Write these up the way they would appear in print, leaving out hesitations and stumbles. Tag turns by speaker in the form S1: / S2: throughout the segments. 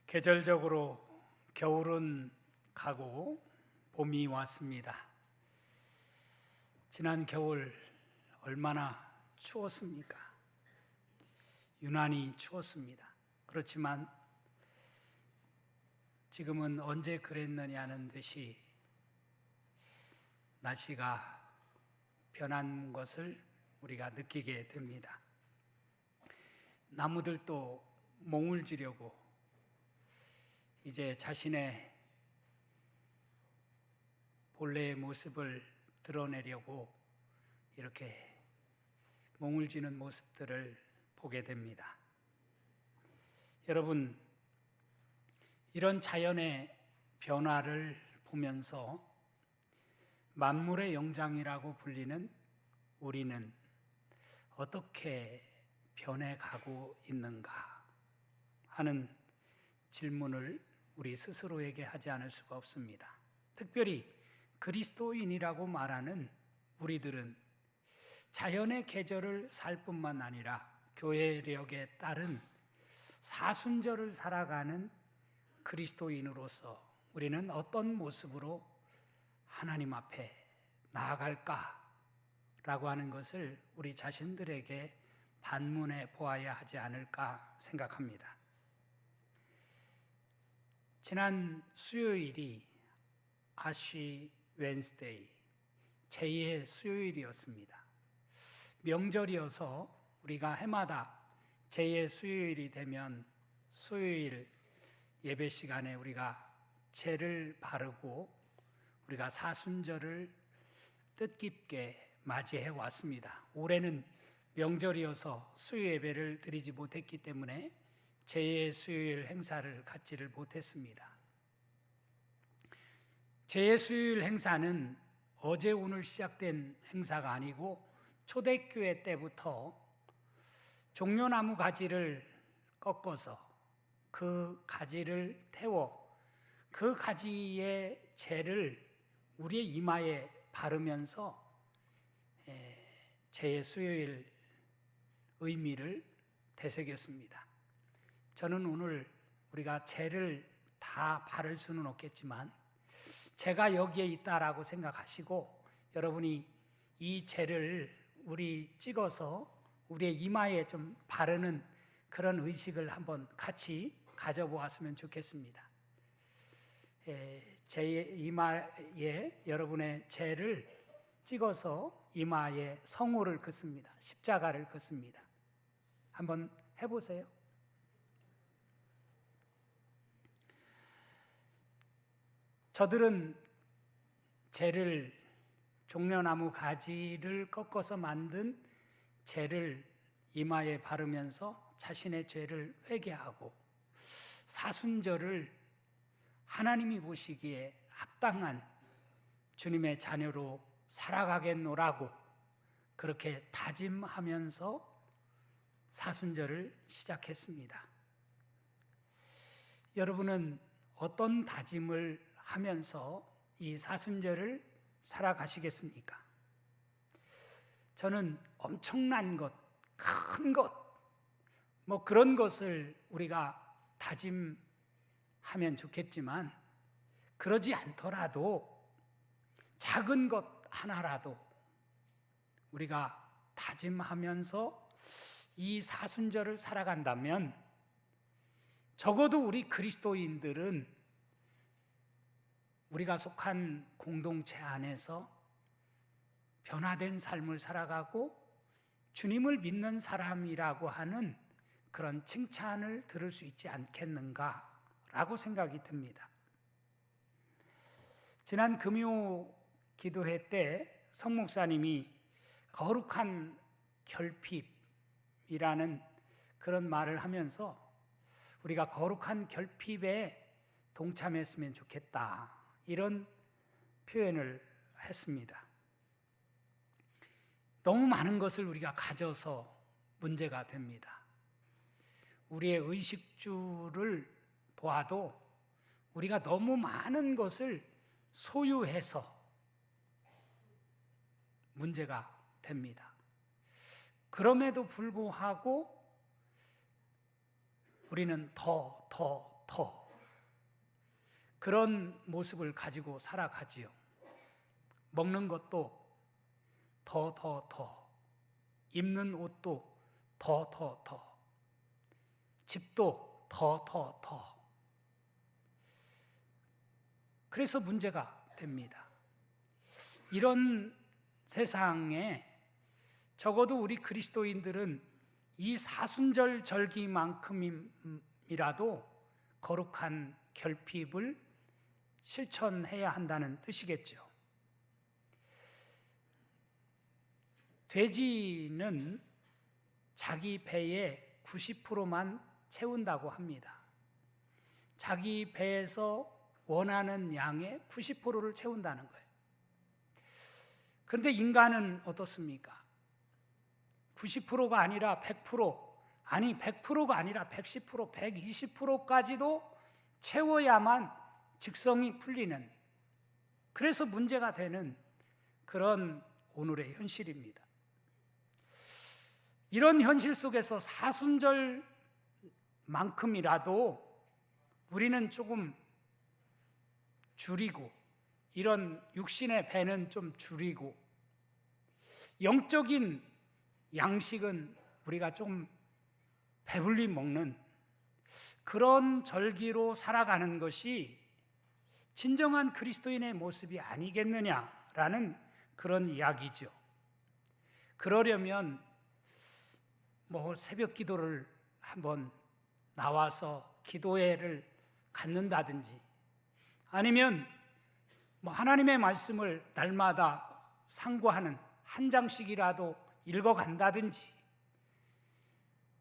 S1: 계절적으로 겨울은 가고 봄이 왔습니다. 지난 겨울 얼마나 추웠습니까? 유난히 추웠습니다. 그렇지만 지금은 언제 그랬느냐는 듯이 날씨가 변한 것을 우리가 느끼게 됩니다. 나무들도 몽을 지려고 이제 자신의 본래의 모습을 드러내려고 이렇게 몽을 지는 모습들을 보게 됩니다. 여러분, 이런 자연의 변화를 보면서 만물의 영장이라고 불리는 우리는 어떻게 변해가고 있는가 하는 질문을 우리 스스로에게 하지 않을 수가 없습니다. 특별히 그리스도인이라고 말하는 우리들은 자연의 계절을 살 뿐만 아니라 교회력에 따른 사순절을 살아가는 그리스도인으로서 우리는 어떤 모습으로 하나님 앞에 나아갈까라고 하는 것을 우리 자신들에게 반문해 보아야 하지 않을까 생각합니다. 지난 수요일이 아쉬 웬스데이, 제2의 수요일이었습니다. 명절이어서 우리가 해마다 제2의 수요일이 되면 수요일 예배 시간에 우리가 제를 바르고 우리가 사순절을 뜻깊게 맞이해 왔습니다. 올해는 명절이어서 수요 예배를 드리지 못했기 때문에 제2의 수요일 행사를 갖지를 못했습니다. 제2의 수요일 행사는 어제 오늘 시작된 행사가 아니고 초대교회 때부터 종려나무 가지를 꺾어서 그 가지를 태워 그 가지의 재를 우리의 이마에 바르면서 제2의 수요일 의미를 되새겼습니다. 저는 오늘 우리가 재를 다 바를 수는 없겠지만 재가 여기에 있다라고 생각하시고 여러분이 이 재를 우리 찍어서 우리의 이마에 좀 바르는 그런 의식을 한번 같이 가져보았으면 좋겠습니다. 제 이마에 여러분의 재를 찍어서 이마에 성호를 긋습니다. 십자가를 긋습니다. 한번 해보세요. 저들은 재를 종려나무 가지를 꺾어서 만든 재를 이마에 바르면서 자신의 죄를 회개하고 사순절을 하나님이 보시기에 합당한 주님의 자녀로 살아가겠노라고 그렇게 다짐하면서 사순절을 시작했습니다. 여러분은 어떤 다짐을 하면서 이 사순절을 살아가시겠습니까? 저는 엄청난 것, 큰 것, 뭐 그런 것을 우리가 다짐하면 좋겠지만 그러지 않더라도 작은 것 하나라도 우리가 다짐하면서 이 사순절을 살아간다면 적어도 우리 그리스도인들은 우리가 속한 공동체 안에서 변화된 삶을 살아가고 주님을 믿는 사람이라고 하는 그런 칭찬을 들을 수 있지 않겠는가라고 생각이 듭니다. 지난 금요 기도회 때 성 목사님이 거룩한 결핍이라는 그런 말을 하면서 우리가 거룩한 결핍에 동참했으면 좋겠다 이런 표현을 했습니다. 너무 많은 것을 우리가 가져서 문제가 됩니다. 우리의 의식주를 보아도 우리가 너무 많은 것을 소유해서 문제가 됩니다. 그럼에도 불구하고 우리는 더 그런 모습을 가지고 살아가지요. 먹는 것도 더, 입는 옷도 더, 집도 더. 그래서 문제가 됩니다. 이런 세상에 적어도 우리 그리스도인들은 이 사순절 절기만큼이라도 거룩한 결핍을 실천해야 한다는 뜻이겠죠. 돼지는 자기 배의 90%만 채운다고 합니다. 자기 배에서 원하는 양의 90%를 채운다는 거예요. 그런데 인간은 어떻습니까? 90%가 아니라 100%, 아니 100%가 아니라 110%, 120%까지도 채워야만 직성이 풀리는, 그래서 문제가 되는 그런 오늘의 현실입니다. 이런 현실 속에서 사순절만큼이라도 우리는 조금 줄이고, 이런 육신의 배는 좀 줄이고, 영적인 양식은 우리가 좀 배불리 먹는 그런 절기로 살아가는 것이 진정한 그리스도인의 모습이 아니겠느냐라는 그런 이야기죠. 그러려면 새벽 기도를 한번 나와서 기도회를 갖는다든지, 아니면 하나님의 말씀을 날마다 상고하는 한 장씩이라도 읽어간다든지,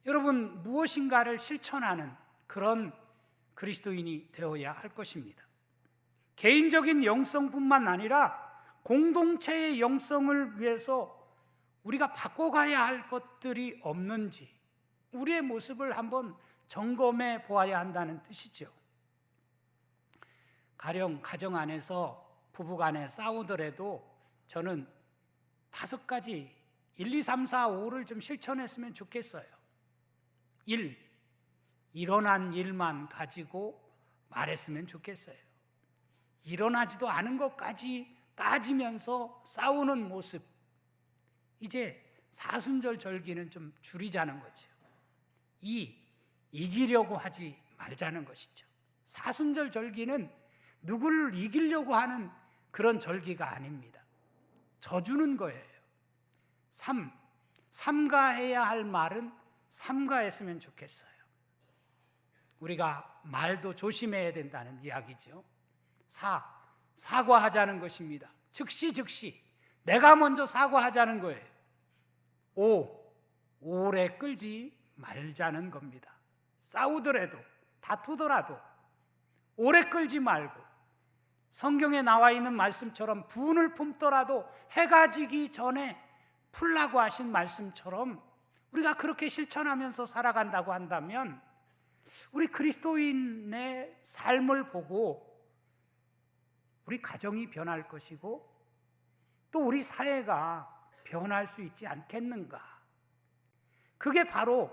S1: 여러분 무엇인가를 실천하는 그런 그리스도인이 되어야 할 것입니다. 개인적인 영성뿐만 아니라 공동체의 영성을 위해서 우리가 바꿔가야 할 것들이 없는지 우리의 모습을 한번 점검해 보아야 한다는 뜻이죠. 가령 가정 안에서 부부간에 싸우더라도 저는 5가지 1, 2, 3, 4, 5를 좀 실천했으면 좋겠어요. 1. 일어난 일만 가지고 말했으면 좋겠어요. 일어나지도 않은 것까지 따지면서 싸우는 모습, 이제 사순절 절기는 좀 줄이자는 거죠. 2. 이기려고 하지 말자는 것이죠. 사순절 절기는 누구를 이기려고 하는 그런 절기가 아닙니다. 져주는 거예요. 3. 삼가해야 할 말은 삼가했으면 좋겠어요. 우리가 말도 조심해야 된다는 이야기죠. 4. 사과하자는 것입니다. 즉시 내가 먼저 사과하자는 거예요. 5. 오래 끌지 말자는 겁니다. 싸우더라도 다투더라도 오래 끌지 말고, 성경에 나와 있는 말씀처럼 분을 품더라도 해가 지기 전에 풀라고 하신 말씀처럼 우리가 그렇게 실천하면서 살아간다고 한다면 우리 그리스도인의 삶을 보고 우리 가정이 변할 것이고 또 우리 사회가 변할 수 있지 않겠는가. 그게 바로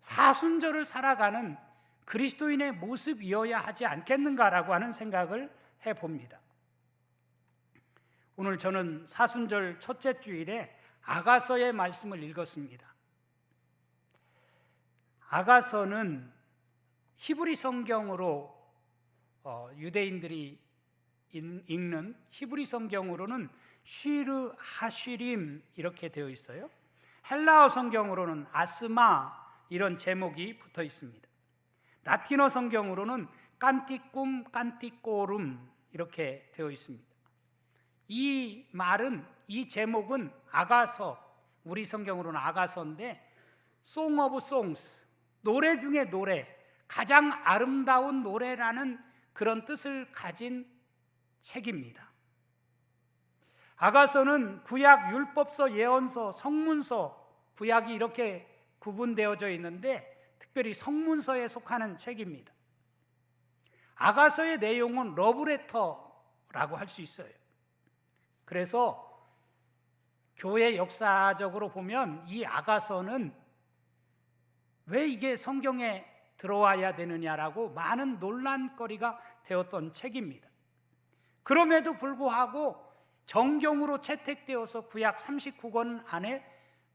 S1: 사순절을 살아가는 그리스도인의 모습이어야 하지 않겠는가라고 하는 생각을 해봅니다. 오늘 저는 사순절 첫째 주일에 아가서의 말씀을 읽었습니다. 아가서는 히브리 성경으로 유대인들이 읽는 히브리 성경으로는 쉬르 하쉬림 이렇게 되어 있어요. 헬라어 성경으로는 아스마 이런 제목이 붙어 있습니다. 라틴어 성경으로는 깐티쿰 깐티꼬룸 이렇게 되어 있습니다. 이 말은, 이 제목은 아가서, 우리 성경으로는 아가서인데 Song of Songs, 노래 중에 노래, 가장 아름다운 노래라는 그런 뜻을 가진 책입니다. 아가서는 구약 율법서, 예언서, 성문서, 구약이 이렇게 구분되어져 있는데 특별히 성문서에 속하는 책입니다. 아가서의 내용은 러브레터라고 할 수 있어요. 그래서 교회 역사적으로 보면 이 아가서는 왜 이게 성경에 들어와야 되느냐라고 많은 논란거리가 되었던 책입니다. 그럼에도 불구하고 정경으로 채택되어서 구약 39권 안에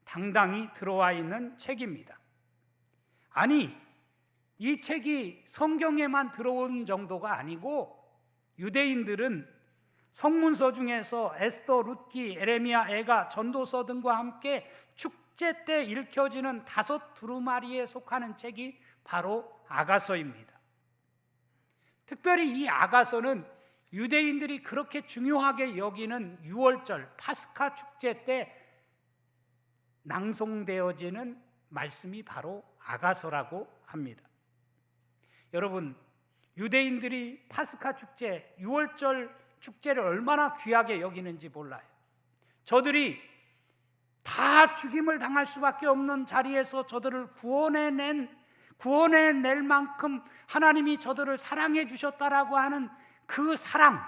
S1: 당당히 들어와 있는 책입니다. 아니, 이 책이 성경에만 들어온 정도가 아니고 유대인들은 성문서 중에서 에스더, 룻기, 에레미야, 에가, 전도서 등과 함께 축제 때 읽혀지는 5 두루마리에 속하는 책이 바로 아가서입니다. 특별히 이 아가서는 유대인들이 그렇게 중요하게 여기는 유월절 파스카 축제 때 낭송되어지는 말씀이 바로 아가서라고 합니다. 여러분, 유대인들이 파스카 축제, 유월절 축제를 얼마나 귀하게 여기는지 몰라요. 저들이 다 죽임을 당할 수밖에 없는 자리에서 저들을 구원해낼 만큼 하나님이 저들을 사랑해 주셨다라고 하는 그 사랑,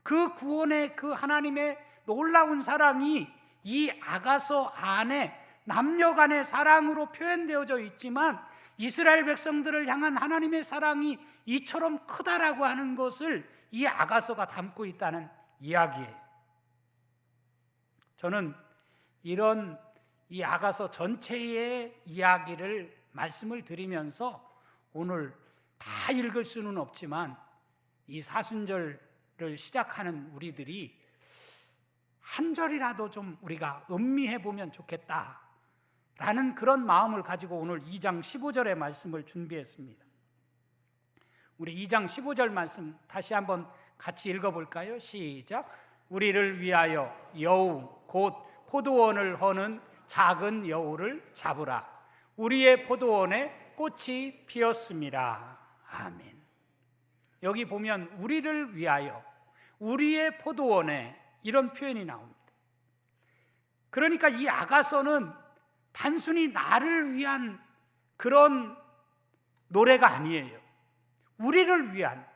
S1: 그 구원의 그 하나님의 놀라운 사랑이 이 아가서 안에 남녀 간의 사랑으로 표현되어져 있지만 이스라엘 백성들을 향한 하나님의 사랑이 이처럼 크다라고 하는 것을 이 아가서가 담고 있다는 이야기예요. 저는 이런 이 아가서 전체의 이야기를 말씀을 드리면서 오늘 다 읽을 수는 없지만 이 사순절을 시작하는 우리들이 한 절이라도 좀 우리가 음미해 보면 좋겠다라는 그런 마음을 가지고 오늘 2장 15절의 말씀을 준비했습니다. 우리 2장 15절 말씀 다시 한번 같이 읽어볼까요? 시작. 우리를 위하여 여우 곧 포도원을 허는 작은 여우를 잡으라. 우리의 포도원에 꽃이 피었습니다. 아멘. 여기 보면 우리를 위하여, 우리의 포도원에 이런 표현이 나옵니다. 그러니까 이 아가서는 단순히 나를 위한 그런 노래가 아니에요. 우리를 위한,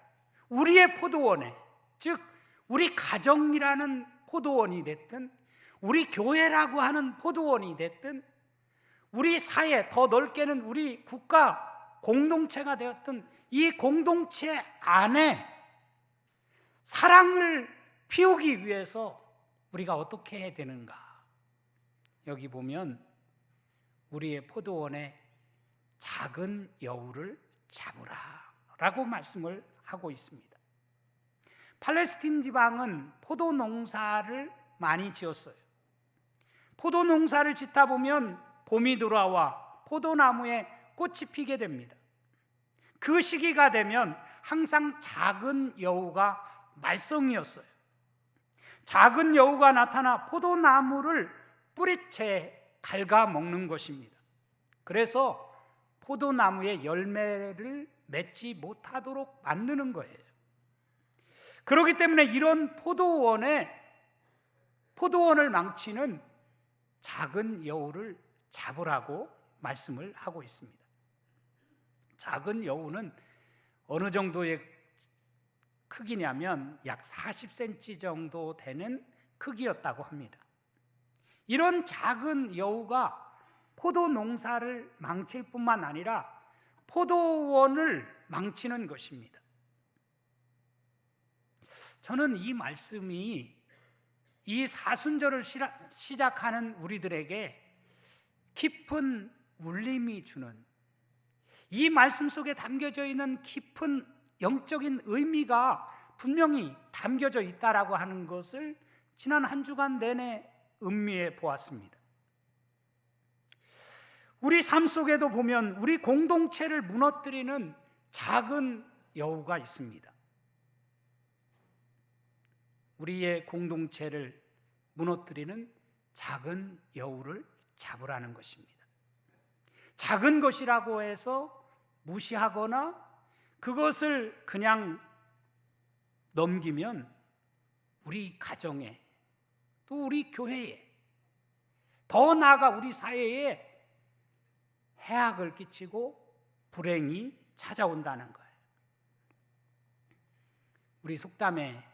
S1: 우리의 포도원에, 즉 우리 가정이라는 포도원이 됐든 우리 교회라고 하는 포도원이 됐든 우리 사회, 더 넓게는 우리 국가 공동체가 되었든 이 공동체 안에 사랑을 피우기 위해서 우리가 어떻게 해야 되는가? 여기 보면 우리의 포도원에 작은 여우를 잡으라 라고 말씀을 하고 있습니다. 팔레스틴 지방은 포도 농사를 많이 지었어요. 포도 농사를 짓다 보면 봄이 돌아와 포도나무에 꽃이 피게 됩니다. 그 시기가 되면 항상 작은 여우가 말썽이었어요. 작은 여우가 나타나 포도나무를 뿌리채 갉아먹는 것입니다. 그래서 포도나무에 열매를 맺지 못하도록 만드는 거예요. 그렇기 때문에 이런 포도원을 망치는 작은 여우를 잡으라고 말씀을 하고 있습니다. 작은 여우는 어느 정도의 크기냐면 약 40cm 정도 되는 크기였다고 합니다. 이런 작은 여우가 포도 농사를 망칠 뿐만 아니라 포도원을 망치는 것입니다. 저는 이 말씀이 이 사순절을 시작하는 우리들에게 깊은 울림이 주는, 이 말씀 속에 담겨져 있는 깊은 영적인 의미가 분명히 담겨져 있다라고 하는 것을 지난 한 주간 내내 음미해 보았습니다. 우리 삶 속에도 보면 우리 공동체를 무너뜨리는 작은 여우가 있습니다. 우리의 공동체를 무너뜨리는 작은 여우를 잡으라는 것입니다. 작은 것이라고 해서 무시하거나 그것을 그냥 넘기면 우리 가정에, 또 우리 교회에, 더 나아가 우리 사회에 해악을 끼치고 불행이 찾아온다는 거예요. 우리 속담에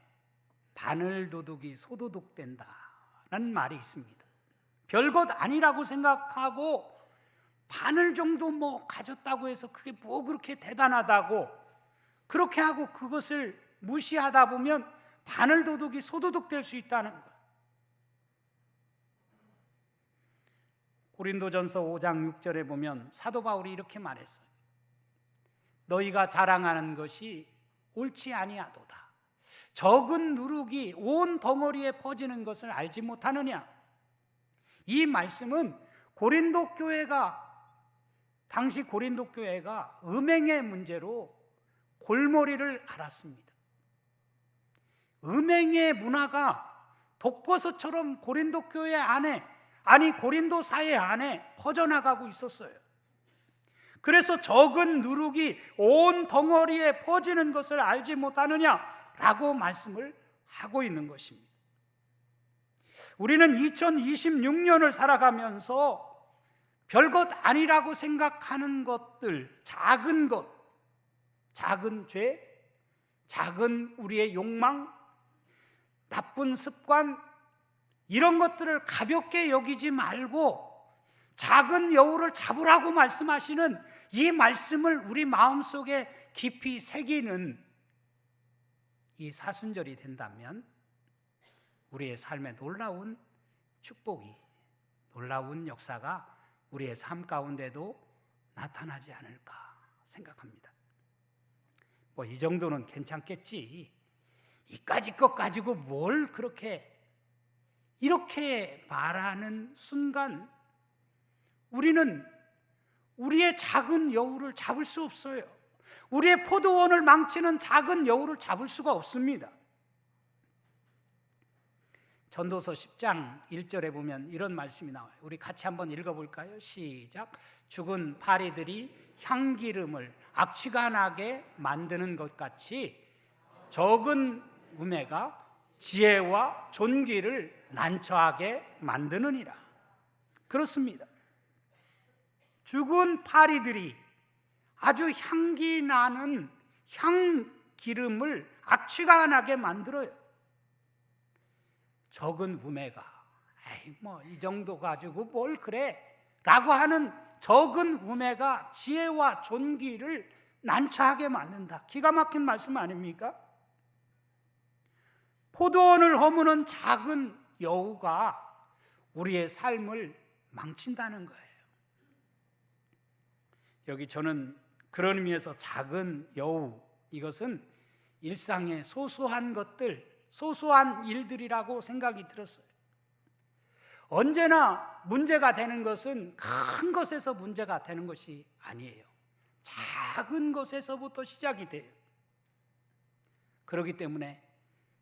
S1: 바늘도둑이 소도둑 된다는 말이 있습니다. 별것 아니라고 생각하고 바늘 정도 뭐 가졌다고 해서 그게 뭐 그렇게 대단하다고 그렇게 하고 그것을 무시하다 보면 바늘 도둑이 소도둑 될 수 있다는 거예요. 고린도전서 5장 6절에 보면 사도 바울이 이렇게 말했어요. 너희가 자랑하는 것이 옳지 아니하도다. 적은 누룩이 온 덩어리에 퍼지는 것을 알지 못하느냐. 이 말씀은 당시 고린도 교회가 음행의 문제로 골머리를 앓았습니다. 음행의 문화가 독버섯처럼 고린도 교회 안에, 고린도 사회 안에 퍼져나가고 있었어요. 그래서 적은 누룩이 온 덩어리에 퍼지는 것을 알지 못하느냐라고 말씀을 하고 있는 것입니다. 우리는 2026년을 살아가면서 별것 아니라고 생각하는 것들, 작은 것, 작은 죄, 작은 우리의 욕망, 나쁜 습관, 이런 것들을 가볍게 여기지 말고 작은 여우를 잡으라고 말씀하시는 이 말씀을 우리 마음속에 깊이 새기는 이 사순절이 된다면 우리의 삶에 놀라운 축복이, 놀라운 역사가 우리의 삶 가운데도 나타나지 않을까 생각합니다. 뭐 이 정도는 괜찮겠지, 이까지 것 가지고 뭘 그렇게 이렇게 말하는 순간 우리는 우리의 작은 여우를 잡을 수 없어요. 우리의 포도원을 망치는 작은 여우를 잡을 수가 없습니다. 전도서 10장 1절에 보면 이런 말씀이 나와요. 우리 같이 한번 읽어볼까요? 시작. 죽은 파리들이 향기름을 악취가 나게 만드는 것 같이 적은 우매가 지혜와 존귀를 난처하게 만드느니라. 그렇습니다. 죽은 파리들이 아주 향기 나는 향기름을 악취가 나게 만들어요. 적은 우매가 뭐 이 정도 가지고 뭘 그래 라고 하는 적은 우매가 지혜와 존귀를 난처하게 만든다. 기가 막힌 말씀 아닙니까? 포도원을 허무는 작은 여우가 우리의 삶을 망친다는 거예요. 여기 저는 그런 의미에서 작은 여우, 이것은 일상의 소소한 것들, 소소한 일들이라고 생각이 들었어요. 언제나 문제가 되는 것은 큰 것에서 문제가 되는 것이 아니에요. 작은 것에서부터 시작이 돼요. 그렇기 때문에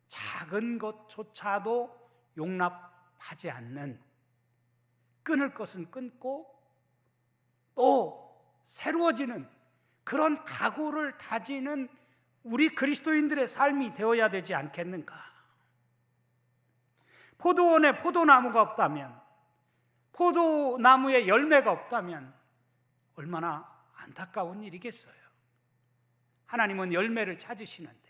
S1: 작은 것조차도 용납하지 않는, 끊을 것은 끊고 또 새로워지는 그런 각오를 다지는 우리 그리스도인들의 삶이 되어야 되지 않겠는가? 포도원에 포도나무가 없다면, 포도나무에 열매가 없다면 얼마나 안타까운 일이겠어요. 하나님은 열매를 찾으시는데,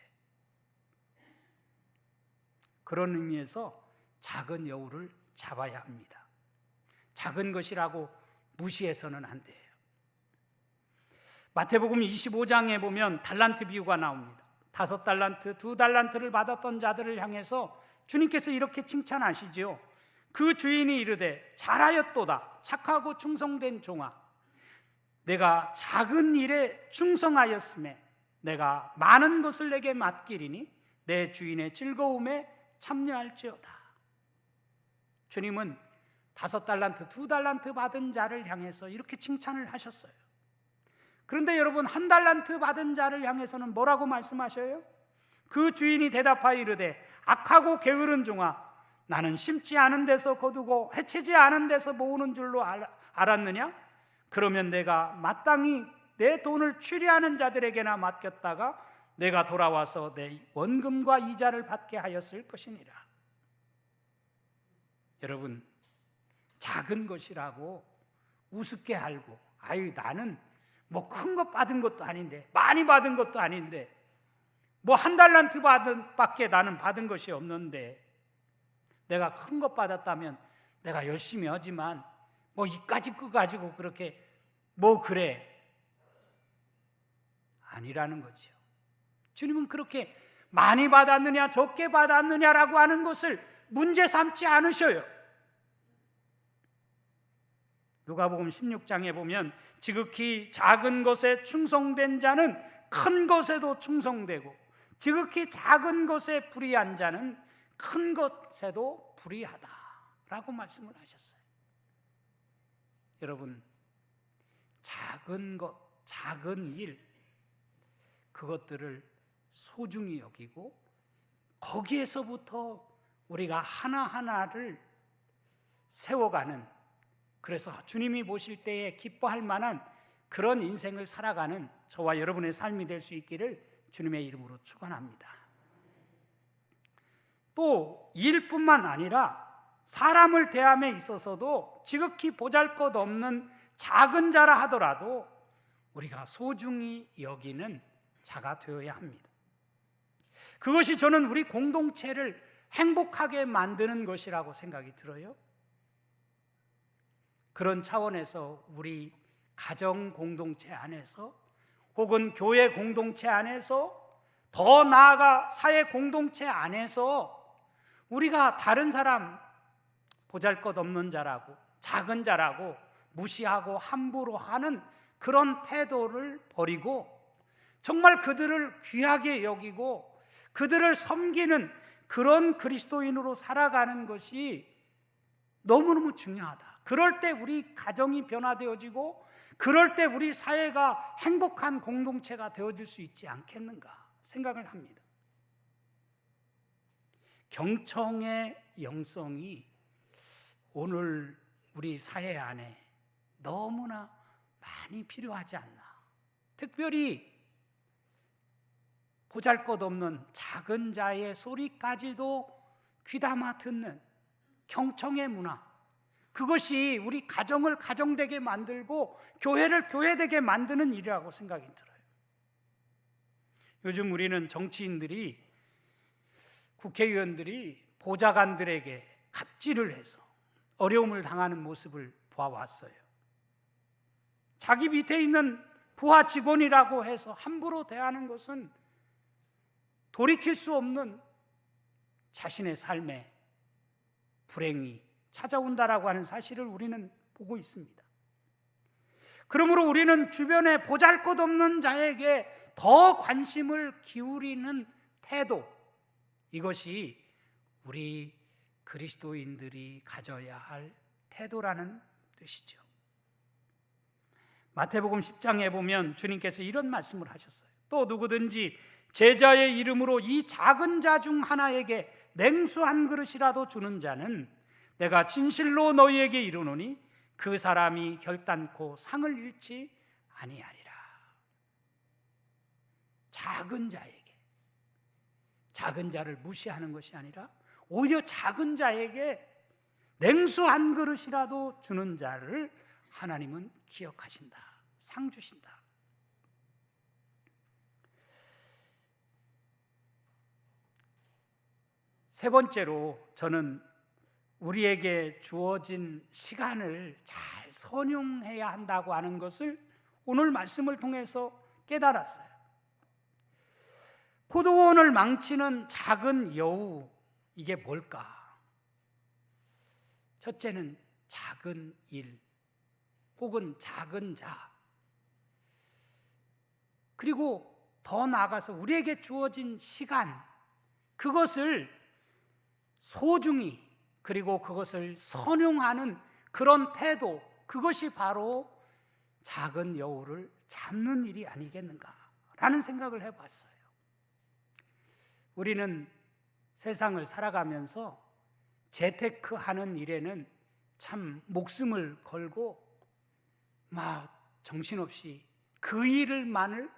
S1: 그런 의미에서 작은 여우를 잡아야 합니다. 작은 것이라고 무시해서는 안 돼요. 마태복음 25장에 보면 달란트 비유가 나옵니다. 5달란트, 2달란트를 받았던 자들을 향해서 주님께서 이렇게 칭찬하시지요. 그 주인이 이르되 잘하였도다 착하고 충성된 종아, 내가 작은 일에 충성하였음에 내가 많은 것을 내게 맡기리니 내 주인의 즐거움에 참여할지어다. 주님은 5달란트, 2달란트 받은 자를 향해서 이렇게 칭찬을 하셨어요. 그런데 여러분, 1달란트 받은 자를 향해서는 뭐라고 말씀하셔요? 그 주인이 대답하여 이르되 악하고 게으른 종아, 나는 심지 않은 데서 거두고 해치지 않은 데서 모으는 줄로 알았느냐? 그러면 내가 마땅히 내 돈을 취리하는 자들에게나 맡겼다가 내가 돌아와서 내 원금과 이자를 받게 하였을 것이니라. 여러분, 작은 것이라고 우습게 알고, 아유 나는 뭐 큰 것 받은 것도 아닌데, 많이 받은 것도 아닌데, 뭐 1달란트 밖에 나는 받은 것이 없는데, 내가 큰 것 받았다면 내가 열심히 하지만 뭐 이까짓 거 가지고 그렇게 뭐 그래 아니라는 거죠. 주님은 그렇게 많이 받았느냐 적게 받았느냐라고 하는 것을 문제 삼지 않으셔요. 누가복음 16장에 보면 지극히 작은 것에 충성된 자는 큰 것에도 충성되고 지극히 작은 것에 불의한 자는 큰 것에도 불의하다라고 말씀을 하셨어요. 여러분, 작은 것, 작은 일, 그것들을 소중히 여기고 거기에서부터 우리가 하나하나를 세워가는, 그래서 주님이 보실 때에 기뻐할 만한 그런 인생을 살아가는 저와 여러분의 삶이 될 수 있기를 주님의 이름으로 축원합니다. 또 일뿐만 아니라 사람을 대함에 있어서도 지극히 보잘것없는 작은 자라 하더라도 우리가 소중히 여기는 자가 되어야 합니다. 그것이 저는 우리 공동체를 행복하게 만드는 것이라고 생각이 들어요. 그런 차원에서 우리 가정 공동체 안에서 혹은 교회 공동체 안에서 더 나아가 사회 공동체 안에서 우리가 다른 사람 보잘것없는 자라고 작은 자라고 무시하고 함부로 하는 그런 태도를 버리고 정말 그들을 귀하게 여기고 그들을 섬기는 그런 그리스도인으로 살아가는 것이 너무너무 중요하다. 그럴 때 우리 가정이 변화되어지고 그럴 때 우리 사회가 행복한 공동체가 되어질 수 있지 않겠는가 생각을 합니다. 경청의 영성이 오늘 우리 사회 안에 너무나 많이 필요하지 않나. 특별히 보잘것없는 작은 자의 소리까지도 귀담아 듣는 경청의 문화, 그것이 우리 가정을 가정되게 만들고 교회를 교회되게 만드는 일이라고 생각이 들어요. 요즘 우리는 정치인들이, 국회의원들이 보좌관들에게 갑질을 해서 어려움을 당하는 모습을 보아왔어요. 자기 밑에 있는 부하 직원이라고 해서 함부로 대하는 것은 돌이킬 수 없는 자신의 삶에 불행이 찾아온다라고 하는 사실을 우리는 보고 있습니다. 그러므로 우리는 주변에 보잘것없는 자에게 더 관심을 기울이는 태도, 이것이 우리 그리스도인들이 가져야 할 태도라는 뜻이죠. 마태복음 10장에 보면 주님께서 이런 말씀을 하셨어요. 또 누구든지 제자의 이름으로 이 작은 자 중 하나에게 냉수 한 그릇이라도 주는 자는 내가 진실로 너희에게 이르노니 그 사람이 결단코 상을 잃지 아니하리라. 작은 자에게, 작은 자를 무시하는 것이 아니라 오히려 작은 자에게 냉수 한 그릇이라도 주는 자를 하나님은 기억하신다, 상 주신다. 세 번째로 저는 우리에게 주어진 시간을 잘 선용해야 한다고 하는 것을 오늘 말씀을 통해서 깨달았어요. 포도원을 망치는 작은 여우, 이게 뭘까? 첫째는 작은 일 혹은 작은 자, 그리고 더 나아가서 우리에게 주어진 시간, 그것을 소중히 그리고 그것을 선용하는 그런 태도, 그것이 바로 작은 여우를 잡는 일이 아니겠는가라는 생각을 해봤어요. 우리는 세상을 살아가면서 재테크하는 일에는 참 목숨을 걸고 막 정신없이 그 일을만을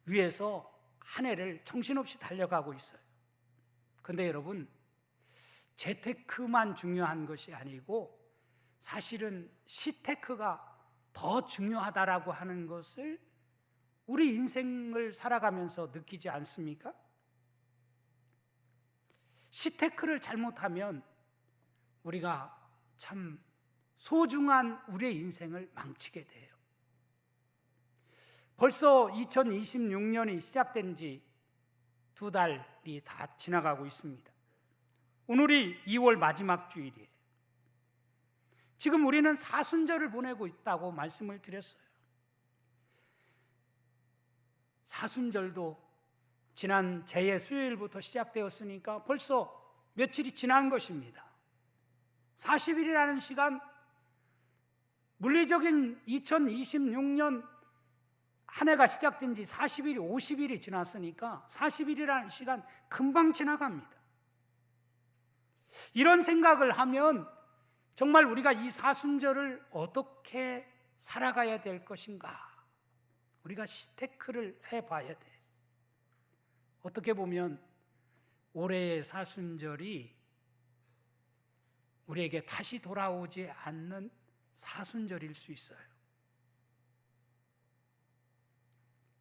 S1: 위해서 한 해를 정신없이 달려가고 있어요. 그런데 여러분, 재테크만 중요한 것이 아니고 사실은 시테크가 더 중요하다라고 하는 것을 우리 인생을 살아가면서 느끼지 않습니까? 시테크를 잘못하면 우리가 참 소중한 우리의 인생을 망치게 돼요. 벌써 2026년이 시작된 지 2달이 다 지나가고 있습니다. 오늘이 2월 마지막 주일이에요. 지금 우리는 사순절을 보내고 있다고 말씀을 드렸어요. 사순절도 지난 재해 수요일부터 시작되었으니까 벌써 며칠이 지난 것입니다. 40일이라는 시간, 물리적인 2026년 한 해가 시작된 지 40일이 50일이 지났으니까 40일이라는 시간 금방 지나갑니다. 이런 생각을 하면 정말 우리가 이 사순절을 어떻게 살아가야 될 것인가, 우리가 시테크를 해봐야 돼. 어떻게 보면 올해의 사순절이 우리에게 다시 돌아오지 않는 사순절일 수 있어요.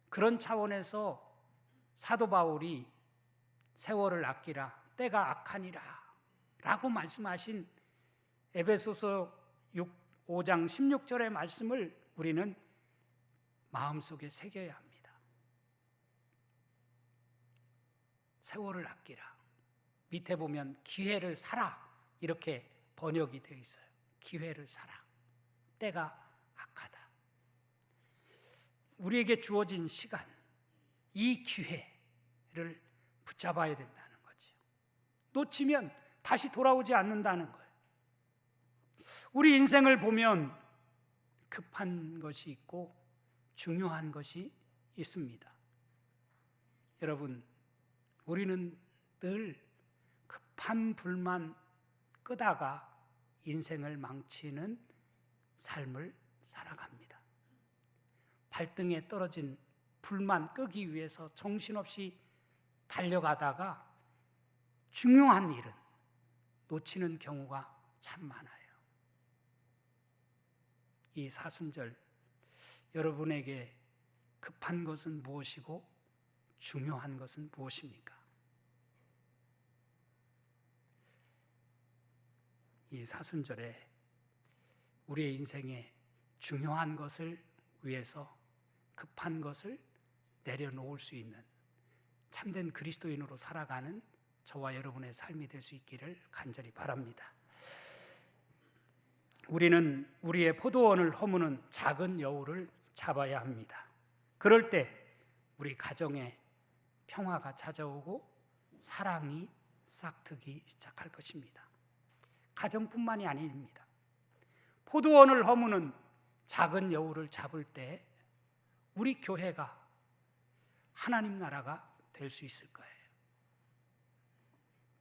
S1: 그런 차원에서 사도 바울이 세월을 아끼라, 때가 악하니라 라고 말씀하신 에베소서 5장 16절의 말씀을 우리는 마음속에 새겨야 합니다. 세월을 아끼라, 밑에 보면 기회를 사라 이렇게 번역이 되어 있어요. 기회를 사라, 때가 악하다. 우리에게 주어진 시간, 이 기회를 붙잡아야 된다는 거죠. 놓치면 다시 돌아오지 않는다는 거예요. 우리 인생을 보면 급한 것이 있고 중요한 것이 있습니다. 여러분, 우리는 늘 급한 불만 끄다가 인생을 망치는 삶을 살아갑니다. 발등에 떨어진 불만 끄기 위해서 정신없이 달려가다가 중요한 일은 놓치는 경우가 참 많아요. 이 사순절, 여러분에게 급한 것은 무엇이고 중요한 것은 무엇입니까? 이 사순절에 우리의 인생에 중요한 것을 위해서 급한 것을 내려놓을 수 있는 참된 그리스도인으로 살아가는 저와 여러분의 삶이 될 수 있기를 간절히 바랍니다. 우리는 우리의 포도원을 허무는 작은 여우를 잡아야 합니다. 그럴 때 우리 가정에 평화가 찾아오고 사랑이 싹트기 시작할 것입니다. 가정뿐만이 아닙니다. 포도원을 허무는 작은 여우를 잡을 때 우리 교회가 하나님 나라가 될 수 있을 거예요.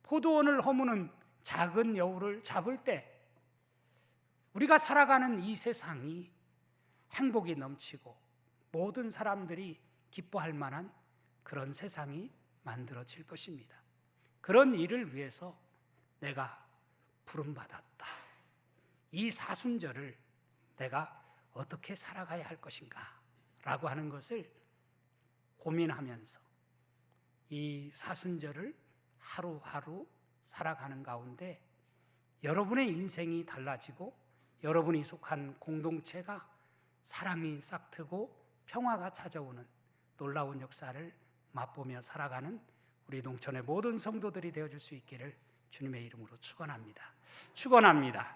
S1: 포도원을 허무는 작은 여우를 잡을 때 우리가 살아가는 이 세상이 행복이 넘치고 모든 사람들이 기뻐할 만한 그런 세상이 만들어질 것입니다. 그런 일을 위해서 내가 부름받았다. 이 사순절을 내가 어떻게 살아가야 할 것인가 라고 하는 것을 고민하면서 이 사순절을 하루하루 살아가는 가운데 여러분의 인생이 달라지고 여러분이 속한 공동체가 사랑이 싹트고 평화가 찾아오는 놀라운 역사를 맛보며 살아가는 우리 농촌의 모든 성도들이 되어줄 수 있기를 주님의 이름으로 축원합니다. 축원합니다.